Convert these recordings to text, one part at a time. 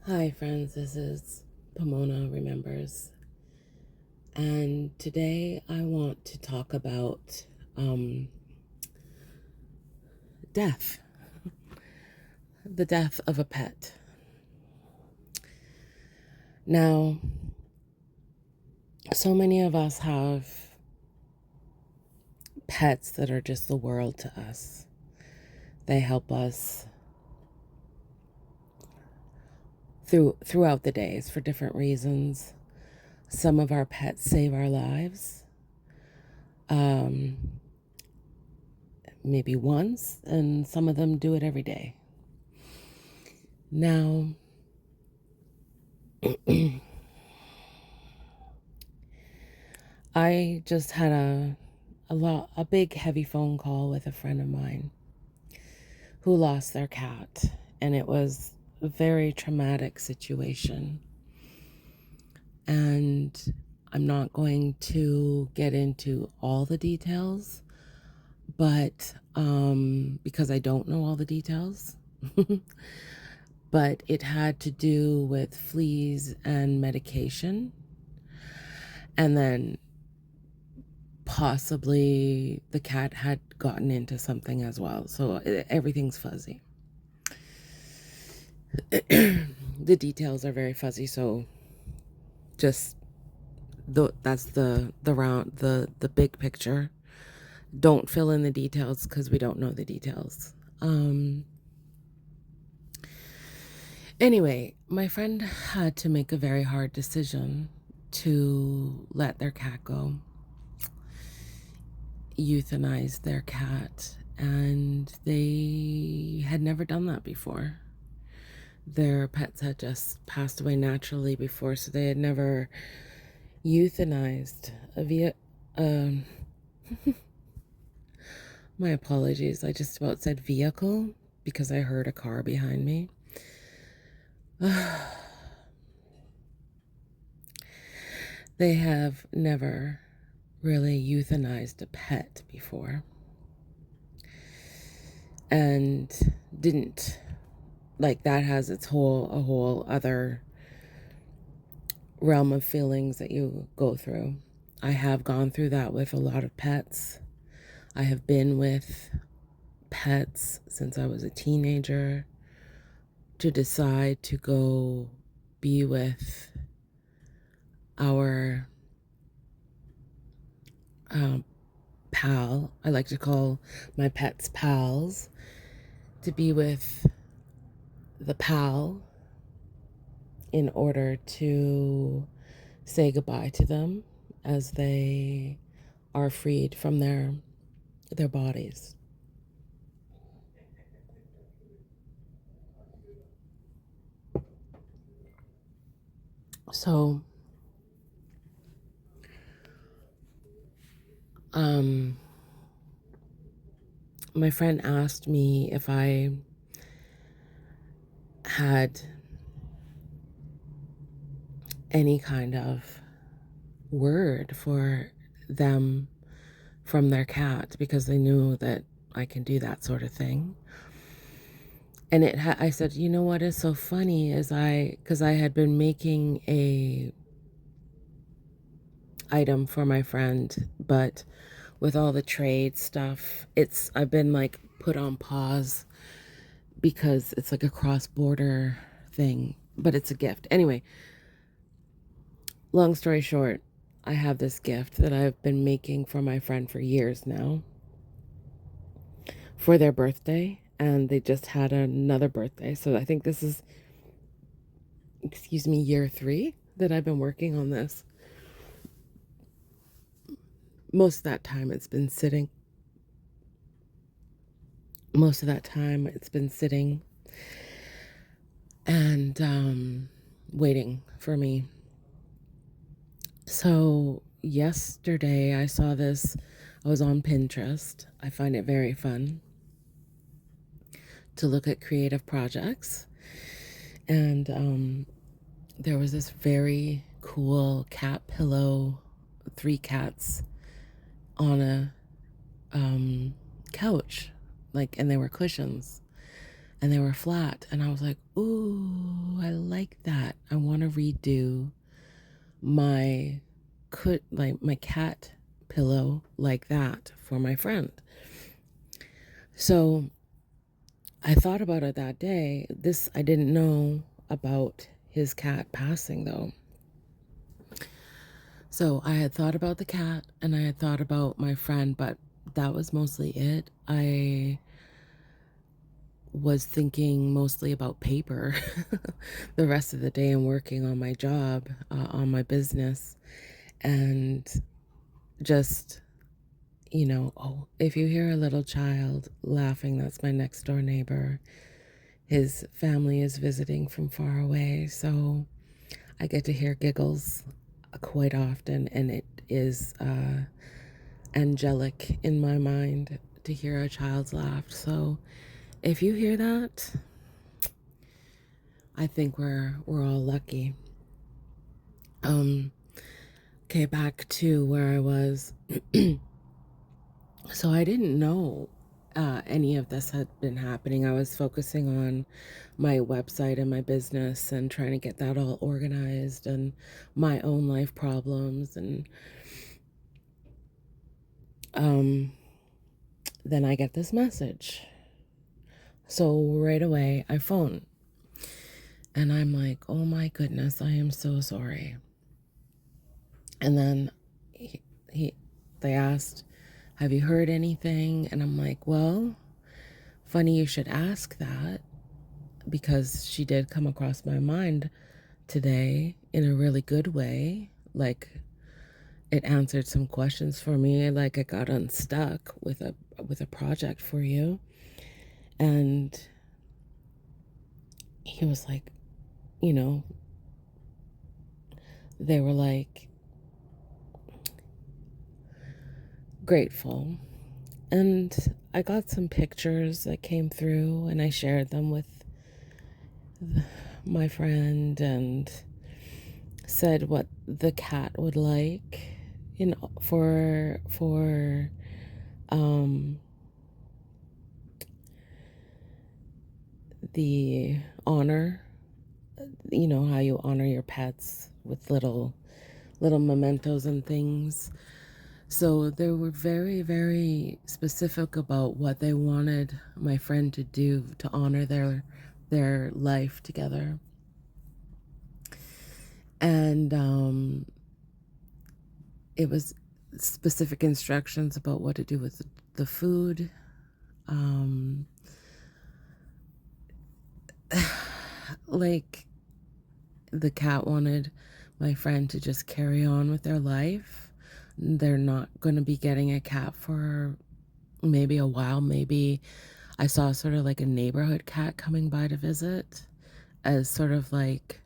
Hi, friends. This is Pomona Remembers, and today I want to talk about death, the death of a pet. Now, so many of us have pets that are just the world to us. They help us throughout the days for different reasons. Some of our pets save our lives. Um, Maybe once, and some of them do it every day. Now, I just had a big heavy phone call with a friend of mine who lost their cat, and it was a very traumatic situation. And I'm not going to get into all the details, but because I don't know all the details. But it had to do with fleas and medication, and then possibly the cat had gotten into something as well. So everything's fuzzy. The details are very fuzzy. So just that's the big picture. Don't fill in the details because we don't know the details. Anyway, my friend had to make a very hard decision to let their cat go, euthanize their cat, and they had never done that before. Their pets had just passed away naturally before, so they had never euthanized a my apologies, I just about said vehicle because I heard a car behind me. They have never really euthanized a pet before, and didn't like that has a whole other realm of feelings that you go through. I have gone through that with a lot of pets. I have been with pets since I was a teenager. To decide to go be with our pal, I like to call my pets pals, to be with the pal in order to say goodbye to them as they are freed from their bodies. So my friend asked me if I had any kind of word for them from their cat because they knew that I can do that sort of thing. And I said, you know what is so funny is because I had been making a item for my friend, but with all the trade stuff, I've been like put on pause because it's like a cross-border thing, but it's a gift. Anyway, long story short, I have this gift that I've been making for my friend for years now for their birthday, and they just had another birthday. So I think this is, year 3 that I've been working on this. Most of that time it's been sitting. Most of that time it's been sitting and waiting for me. So yesterday I saw this. I was on Pinterest. I find it very fun to look at creative projects. And there was this very cool cat pillow, 3 cats on a couch, and they were cushions and they were flat. And I was like, ooh, I like that. I want to redo my my cat pillow like that for my friend. So I thought about it that day. This I didn't know about his cat passing though. So I had thought about the cat and I had thought about my friend, but that was mostly it. I was thinking mostly about paper the rest of the day and working on my job, on my business, and just, oh, if you hear a little child laughing, that's my next door neighbor. His family is visiting from far away, so I get to hear giggles quite often, and it is angelic in my mind to hear a child's laugh. So if you hear that, I think we're all lucky. Okay, back to where I was. So I didn't know any of this had been happening. I was focusing on my website and my business and trying to get that all organized and my own life problems. And then I get this message. So right away I phone and I'm like, oh my goodness, I am so sorry. And then they asked, have you heard anything? And I'm like, well, funny you should ask that, because she did come across my mind today in a really good way. Like, it answered some questions for me. Like, I got unstuck with a project for you. And he was like, they were like grateful. And I got some pictures that came through and I shared them with my friend and said what the cat would like, for the honor, how you honor your pets with little mementos and things. So they were very, very specific about what they wanted my friend to do to honor their life together. And it was specific instructions about what to do with the food. Like, the cat wanted my friend to just carry on with their life. They're not going to be getting a cat for maybe a while. Maybe I saw sort of like a neighborhood cat coming by to visit as sort of like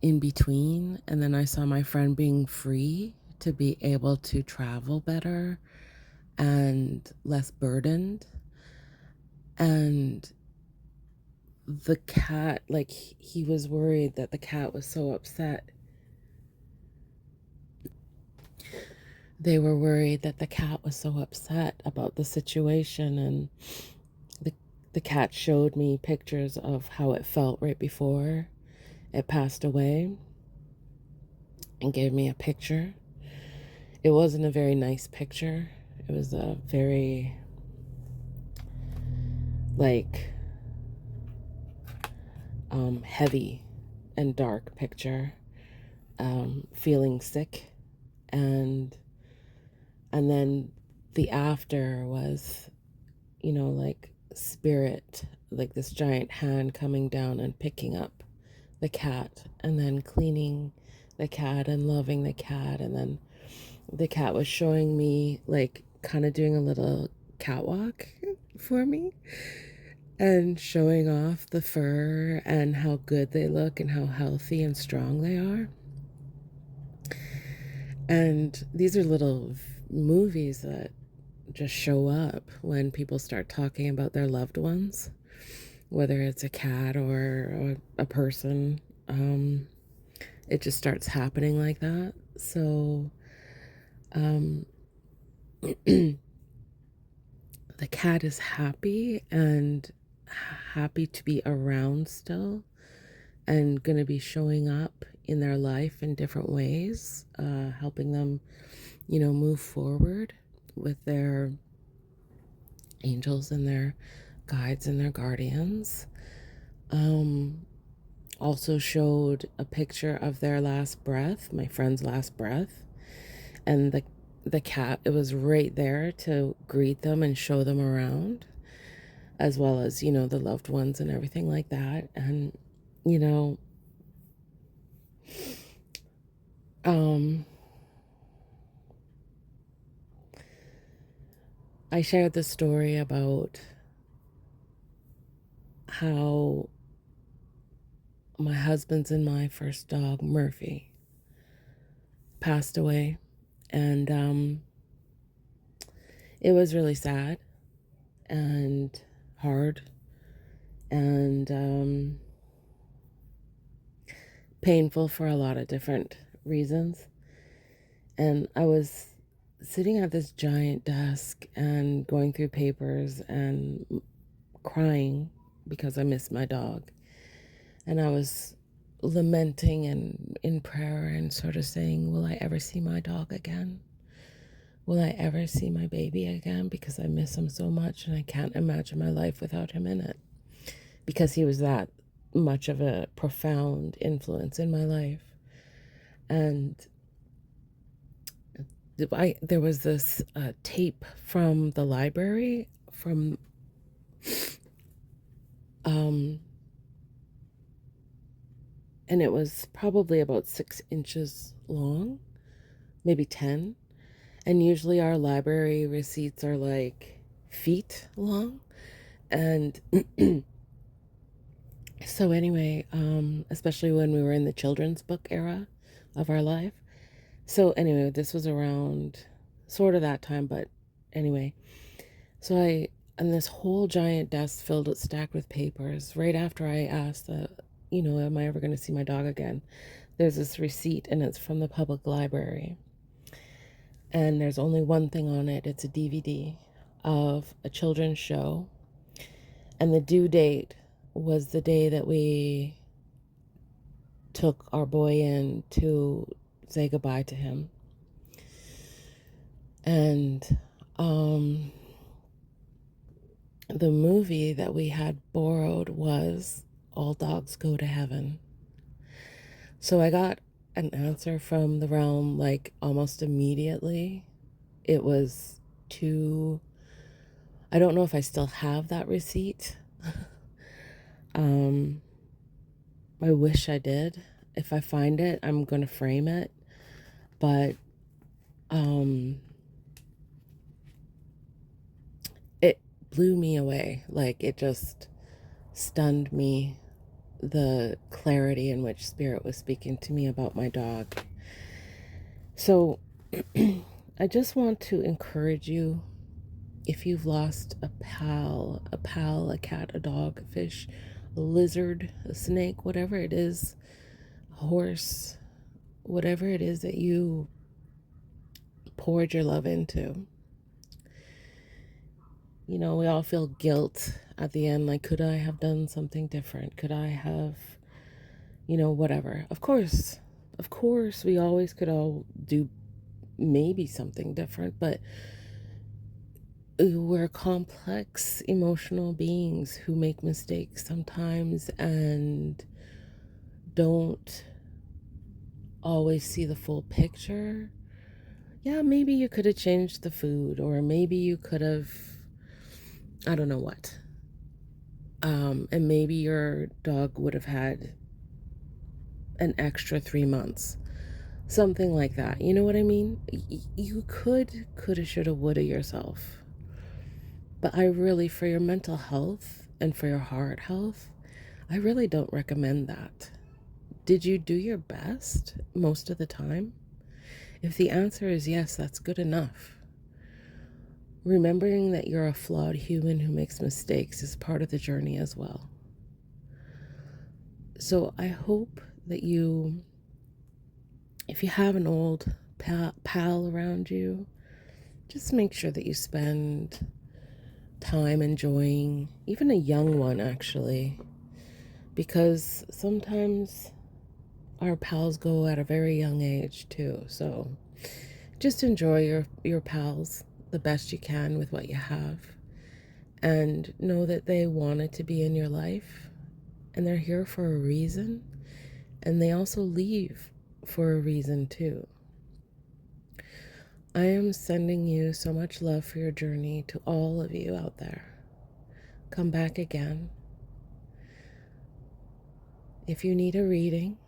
in between. And then I saw my friend being free to be able to travel better and less burdened. And the cat, like, he was worried that the cat was so upset. They were worried that the cat was so upset about the situation, and the cat showed me pictures of how it felt right before it passed away and gave me a picture. It wasn't a very nice picture. It was a very, like, heavy and dark picture, feeling sick. And then the after was, like spirit, like this giant hand coming down and picking up the cat and then cleaning the cat and loving the cat. And then the cat was showing me, like, kind of doing a little catwalk for me and showing off the fur and how good they look and how healthy and strong they are. And these are little movies that just show up when people start talking about their loved ones, whether it's a cat or a person. It just starts happening like that. So the cat is happy, and happy to be around still and going to be showing up in their life in different ways, helping them, move forward with their angels and their guides and their guardians. Also showed a picture of their last breath, my friend's last breath, and the cat, it was right there to greet them and show them around, as well as, the loved ones and everything like that. And, you know, I shared the story about how my husband's and my first dog, Murphy, passed away. And it was really sad and hard and painful for a lot of different reasons. And I was sitting at this giant desk and going through papers and crying because I missed my dog. And I was lamenting and in prayer and sort of saying, will I ever see my dog again? Will I ever see my baby again? Because I miss him so much and I can't imagine my life without him in it. Because he was that much of a profound influence in my life. And there was this tape from the library from and it was probably about 6 inches long, maybe 10. And usually our library receipts are like feet long. And so anyway, especially when we were in the children's book era of our life. So anyway, this was around sort of that time, but anyway. So and this whole giant desk filled with stacked with papers, right after I asked am I ever going to see my dog again? There's this receipt and it's from the public library. And there's only one thing on it. It's a DVD of a children's show. And the due date was the day that we took our boy in to say goodbye to him. And the movie that we had borrowed was All Dogs Go to Heaven. So I got an answer from the realm like almost immediately. It was I don't know if I still have that receipt. I wish I did. If I find it, I'm going to frame it. But it blew me away. Like, it just stunned me, the clarity in which Spirit was speaking to me about my dog. So I just want to encourage you, if you've lost a pal, a cat, a dog, a fish, a lizard, a snake, whatever it is, a horse, whatever it is that you poured your love into. We all feel guilt at the end, like, could I have done something different? Could I have, whatever. Of course, we always could all do maybe something different, but we're complex emotional beings who make mistakes sometimes and don't always see the full picture. Yeah, maybe you could have changed the food, or maybe you could have, I don't know what. And maybe your dog would have had an extra 3 months. Something like that. You know what I mean? You coulda, shoulda, woulda yourself. But I really, for your mental health and for your heart health, I really don't recommend that. Did you do your best most of the time? If the answer is yes, that's good enough. Remembering that you're a flawed human who makes mistakes is part of the journey as well. So I hope that if you have an old pal around you, just make sure that you spend time enjoying, even a young one actually, because sometimes our pals go at a very young age too. So just enjoy your pals the best you can with what you have, and know that they wanted to be in your life and they're here for a reason, and they also leave for a reason too. I am sending you so much love for your journey to all of you out there. Come back again. If you need a reading,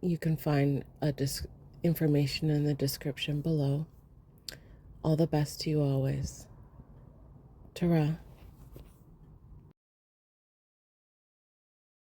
you can find information in the description below. All the best to you always. Ta-ra.